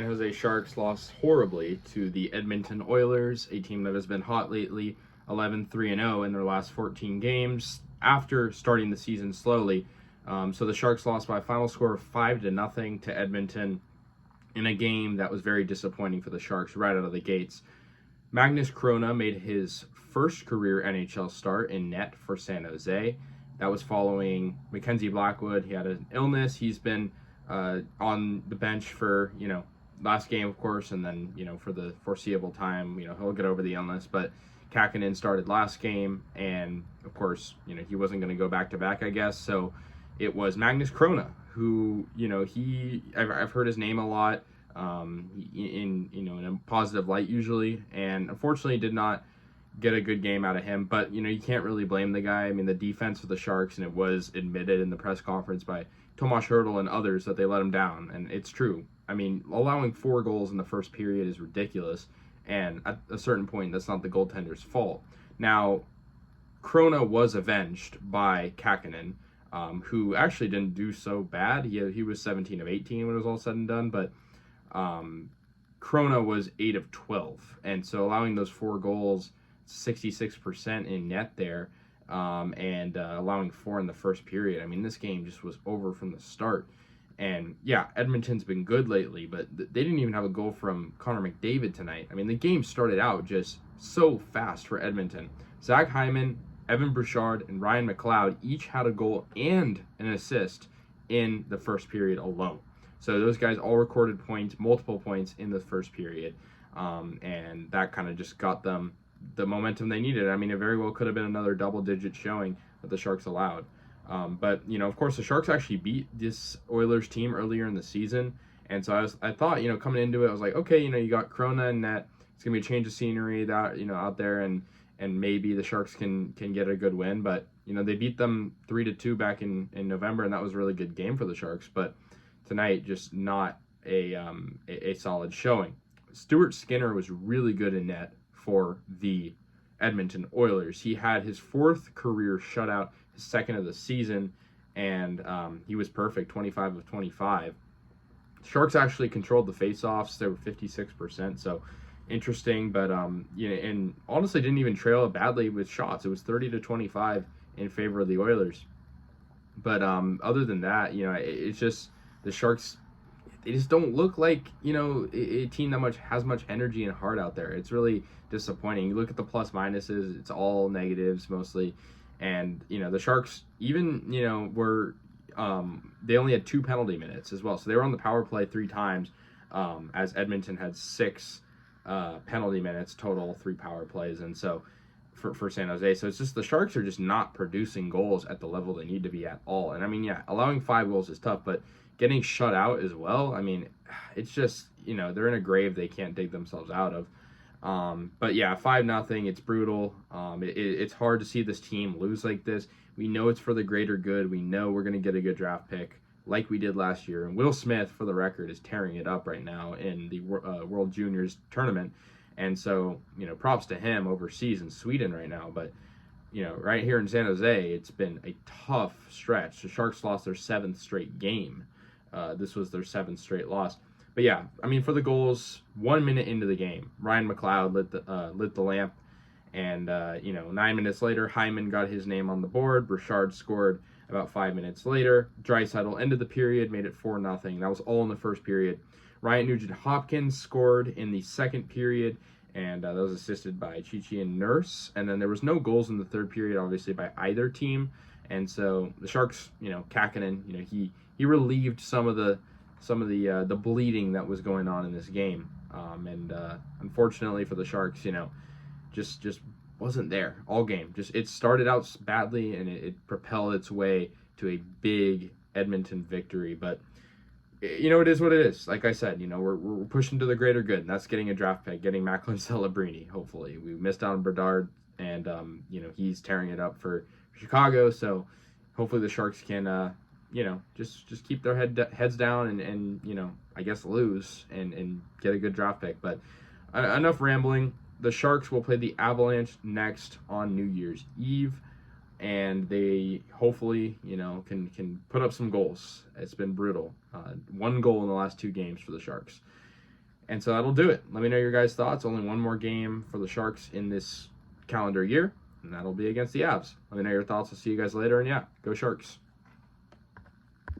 San Jose Sharks lost horribly to the Edmonton Oilers, a team that has been hot lately, 11-3-0 in their last 14 games after starting the season slowly. So the Sharks lost by a final score of 5-0 to Edmonton in a game that was very disappointing for the Sharks right out of the gates. Magnus Chrona made his first career NHL start in net for San Jose. That was following Mackenzie Blackwood. He had an illness. He's been on the bench for, last game, of course, and then, for the foreseeable time, he'll get over the illness. But Kakkonen started last game, and, of course, he wasn't going to go back-to-back, I guess. So it was Magnus Chrona, who, I've heard his name a lot in a positive light usually, and unfortunately did not get a good game out of him. But, you can't really blame the guy. I mean, the defense of the Sharks, and it was admitted in the press conference by Tomas Hertl and others that they let him down, and it's true. I mean, allowing 4 goals in the first period is ridiculous, and at a certain point, that's not the goaltender's fault. Now, Chrona was avenged by Kakkonen, who actually didn't do so bad. He was 17 of 18 when it was all said and done, but Chrona was 8 of 12, and so allowing those 4 goals, 66% in net there, and allowing 4 in the first period. I mean, this game just was over from the start. And yeah, Edmonton's been good lately, but they didn't even have a goal from Connor McDavid tonight. I mean, the game started out just so fast for Edmonton. Zach Hyman, Evan Bouchard, and Ryan McLeod each had a goal and an assist in the first period alone. So those guys all recorded points, multiple points in the first period, and that kind of just got them the momentum they needed. I mean, it very well could have been another double-digit showing that the Sharks allowed. But, of course, the Sharks actually beat this Oilers team earlier in the season. And so I thought, coming into it, I was like, okay, you got Chrona in net. It's going to be a change of scenery that, out there, and maybe the Sharks can get a good win. But, they beat them 3-2 back in November, and that was a really good game for the Sharks. But tonight, just not a solid showing. Stuart Skinner was really good in net for the Edmonton Oilers. He had his 4th career shutout, his 2nd of the season, and he was perfect, 25 of 25. Sharks actually controlled the faceoffs. They were 56%, so interesting, but and honestly didn't even trail it badly with shots. It was 30-25 in favor of the Oilers. But other than that, it's just the Sharks, they just don't look like, a team that has much energy and heart out there. It's really disappointing. You look at the plus minuses, it's all negatives mostly. And, the Sharks even, were, they only had 2 penalty minutes as well. So they were on the power play 3 times, as Edmonton had 6 penalty minutes total, 3 power plays. And so for San Jose. So it's just the Sharks are just not producing goals at the level they need to be at all. And I mean, yeah, allowing 5 goals is tough, but getting shut out as well, I mean, it's just, they're in a grave they can't dig themselves out of. But yeah, 5-0, it's brutal. It's hard to see this team lose like this. We know it's for the greater good. We know we're going to get a good draft pick like we did last year. And Will Smith, for the record, is tearing it up right now in the World Juniors tournament. And so, props to him overseas in Sweden right now. But, right here in San Jose, it's been a tough stretch. The Sharks lost their 7th straight game. This was their 7th straight loss. But yeah, I mean, for the goals, 1 minute into the game, Ryan McLeod lit the lamp, and 9 minutes later, Hyman got his name on the board. Bouchard scored about 5 minutes later. Draisaitl ended the period, made it 4-0. That was all in the first period. Ryan Nugent-Hopkins scored in the second period, and that was assisted by Chichi and Nurse. And then there was no goals in the third period, obviously, by either team. And so the Sharks, Kakkonen, he relieved some of the bleeding that was going on in this game, and unfortunately for the Sharks, just wasn't there all game. Just it started out badly, and it propelled its way to a big Edmonton victory. But it is what it is. Like I said, we're pushing to the greater good, and that's getting a draft pick, getting Macklin Celebrini. Hopefully, we missed out on Bedard, and he's tearing it up for Chicago. So hopefully the Sharks can. Just keep their heads down and I guess lose and get a good draft pick. But enough rambling. The Sharks will play the Avalanche next on New Year's Eve, and they hopefully, can put up some goals. It's been brutal. 1 goal in the last 2 games for the Sharks. And so that'll do it. Let me know your guys' thoughts. Only one more game for the Sharks in this calendar year, and that'll be against the Avs. Let me know your thoughts. I'll see you guys later, and yeah, go Sharks.